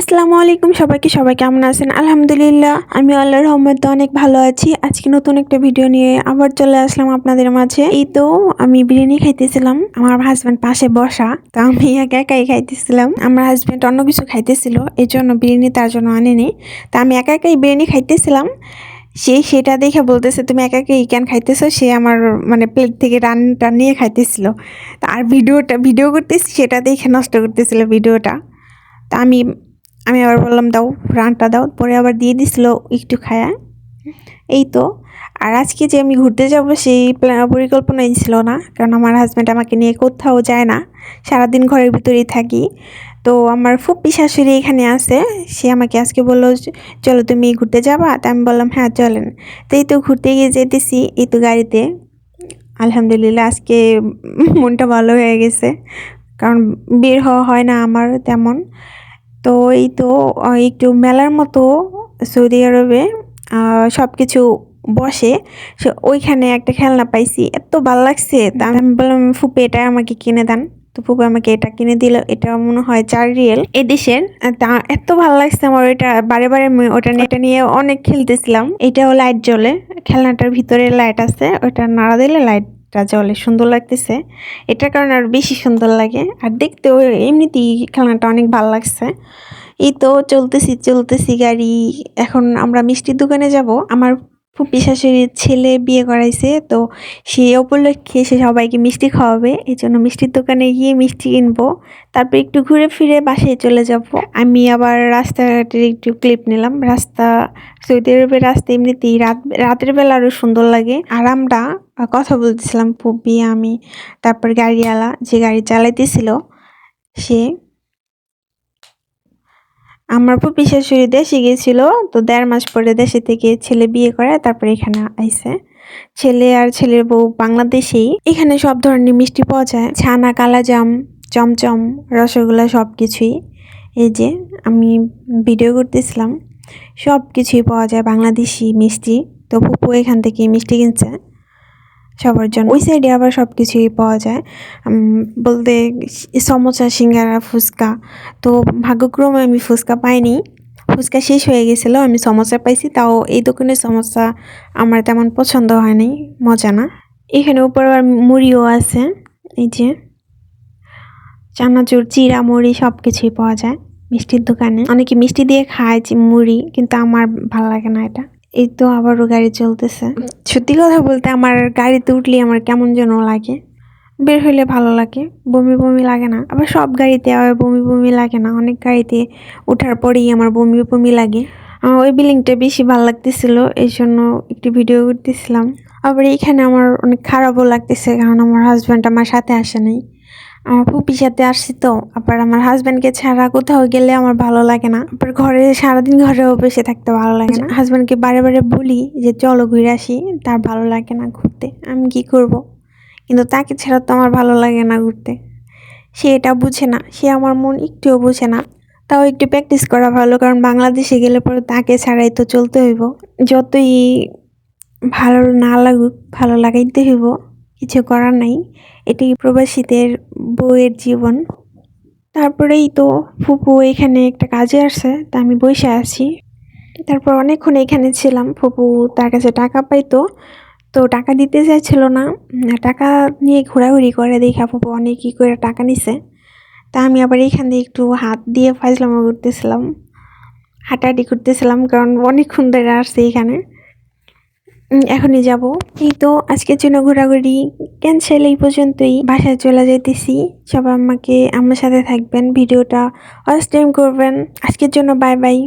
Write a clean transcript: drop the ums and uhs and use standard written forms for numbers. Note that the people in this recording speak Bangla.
আসসালামু আলাইকুম সবাই কেমন আছেন? আলহামদুলিল্লাহ আমি আল্লাহর রহমতে অনেক ভালো আছি। আজকে নতুন একটা ভিডিও নিয়ে আবার চলে আসলাম আপনাদের মাঝে। এই তো আমি বিরিয়ানি খাইতেছিলাম, আমার হাজবেন্ড পাশে বসা, তো আমি একাই খাইতেছিলাম। আমার হাজবেন্ড অন্য কিছু খাইতেছিল, এই জন্য বিরিয়ানি তার জন্য আনেনি। তা আমি একাই বিরিয়ানি খাইতেছিলাম। সেটা দেখে বলতেছে, তুমি একাই কেন খাইতেছো? সে আমার মানে প্লেট থেকে রানটা নিয়ে খাইতেছিল। আর ভিডিও করতেছি, সেটা দেখে নষ্ট করতেছিল ভিডিওটা। তা আমি আবার বললাম, দাও রানটা দাও, পরে আবার দিয়ে দিছিল একটু খায়া। এই তো। আর আজকে যে আমি ঘুরতে যাব সেই পরিকল্পনাই ছিল না, কারণ আমার হাজব্যান্ড আমাকে নিয়ে কোথাও যায় না, সারাদিন ঘরের ভিতরেই থাকি। তো আমার ফুপ্পি শাশুড়ি এখানে আছে, সে আমাকে আজকে বললো, চলো তুমি ঘুরতে যাবা? তা আমি বললাম হ্যাঁ চলেন। তো এই তো ঘুরতে গিয়ে যেতেছি, এই তো গাড়িতে। আলহামদুলিল্লাহ আজকে মনটা ভালো হয়ে গেছে, কারণ বের হওয়া হয় না আমার তেমন। তো এই তো একটু মেলার মতো সৌদি আরবে সব কিছু বসে, ওইখানে একটা খেলনা পাইছি, এত ভালো লাগছে। তা আমি বললাম, ফুপি এটা আমাকে কিনে দেন। তো ফুপি আমাকে এটা কিনে দিল, এটা মনে হয় 4 রিয়েল এদেশের। তা এত ভালো লাগছে আমার, ওইটা বারে ওটা নিয়ে অনেক খেলতেছিলাম। এটাও লাইট জ্বলে, খেলনাটার ভিতরে লাইট আছে, ওটা নাড়া দিলে লাইটটা জ্বলে, সুন্দর লাগতেছে। এটার কারণে আর বেশি সুন্দর লাগে, আর দেখতেও এমনিতেই খেলনাটা অনেক ভালো লাগছে। এই তো চলতেছি গাড়ি। এখন আমরা মিষ্টির দোকানে যাব। আমার ফুপি শাশুড়ির ছেলে বিয়ে করাইছে, তো সেই উপলক্ষে সে সবাইকে মিষ্টি খাওয়াবে, এই জন্য মিষ্টির দোকানে গিয়ে মিষ্টি কিনবো, তারপর একটু ঘুরে ফিরে বাসায় চলে যাব। আমি আবার রাস্তাঘাটের একটু ক্লিপ নিলাম। সৌদি আরবের রাস্তা এমনিতেই রাতের বেলা আরো সুন্দর লাগে। আর আমরা কথা বলতেছিলাম, ফুপি আমি, তারপর গাড়িওয়ালা যে গাড়ি চালাইতেছিল সে। আমার ফুপি শাশুড়ি দেশে গিয়েছিল, তো 1.5 মাস পরে দেশে থেকে ছেলে বিয়ে করে তারপরে এখানে আইছে। ছেলে আর ছেলের বউ বাংলাদেশেই। এখানে সব ধরনের মিষ্টি পাওয়া যায়, ছানা, কালাজাম, চমচম, রসগোল্লা, সব কিছুই। এই যে আমি ভিডিও করতেছিলাম, সব কিছুই পাওয়া যায় বাংলাদেশি মিষ্টি। তো ফুপু এখান থেকে মিষ্টি কিনছে সবার জন্য। ওই সাইডে আবার সব কিছুই পাওয়া যায়, বলতে সমোসা, সিঙ্গারা, ফুচকা। তো ভাগ্যক্রমে আমি ফুচকা পাইনি, ফুচকা শেষ হয়ে গেছিলো, আমি সমোসা পাইছি। তাও এই দোকানের সমোসা আমার তেমন পছন্দ হয়নি, মজা না। এখানে উপর আবার মুড়িও আছে, এই যে চানাচুর, চিরা, মুড়ি সব কিছুই পাওয়া যায় মিষ্টির দোকানে। অনেকে মিষ্টি দিয়ে খায় মুড়ি, কিন্তু আমার ভালো লাগে না এটা। এই তো আবারও গাড়ি চলতেছে। সত্যি কথা বলতে আমার গাড়িতে উঠলে আমার কেমন যেন লাগে, বের হইলে ভালো লাগে, বমি লাগে না। আবার সব গাড়িতে আবার বমি লাগে না, অনেক গাড়িতে ওঠার পরেই আমার বমি লাগে। ওই বিল্ডিংটা বেশি ভালো লাগতেছিল, এই জন্য একটু ভিডিও করতেছিলাম। আবার এখানে আমার অনেক খারাপও লাগতেছে, কারণ আমার হাজব্যান্ড আমার সাথে আসে নাই, আমার ফুপির সাথে আসছি। তো আবার আমার হাজব্যান্ডকে ছাড়া কোথাও গেলে আমার ভালো লাগে না, আবার সারাদিন ঘরেও বসে থাকতে ভালো লাগে না। হাজব্যান্ডকে বারে বলি যে চলো ঘুরে আসি, তার ভালো লাগে না ঘুরতে, আমি কি করব। কিন্তু তাকে ছাড়া তো আমার ভালো লাগে না ঘুরতে, সে এটা বুঝে না, সে আমার মন একটুও বুঝে না। তাও একটু প্র্যাকটিস করা ভালো, কারণ বাংলাদেশে গেলে পরে তাকে ছাড়াই তো চলতে হইব, যতই ভালো না লাগুক ভালো লাগাইতে হইব, কিছু করার নাই, এটাই প্রবাসীদের বউয়ের জীবন। তারপরেই তো ফুপু এখানে একটা কাজে আসছে, তা আমি বসে আছি। তারপর অনেকক্ষণ এখানে ছিলাম, ফুপু তার কাছে টাকা পাইতো, তো টাকা দিতে চাইছিল না, টাকা নিয়ে ঘোরাঘুরি করে দেখা ফুপু অনেক কী করে টাকা নিছে। তা আমি আবার এখান দিয়ে একটু হাত দিয়ে ফাইজলামো করতেছিলাম, হাঁটাহাঁটি করতেছিলাম, কারণ অনেকক্ষণ ধরে আসছে এখানে, এখনই যাব। এই তো আজকের জন্য ঘোরাঘুরি ক্যান্সেল, এই পর্যন্তই, বাসায় চলে যাইতেছি। সবাই আমার সাথে থাকবেন, ভিডিওটা ওয়াচ টাইম করবেন। আজকের জন্য বাই বাই।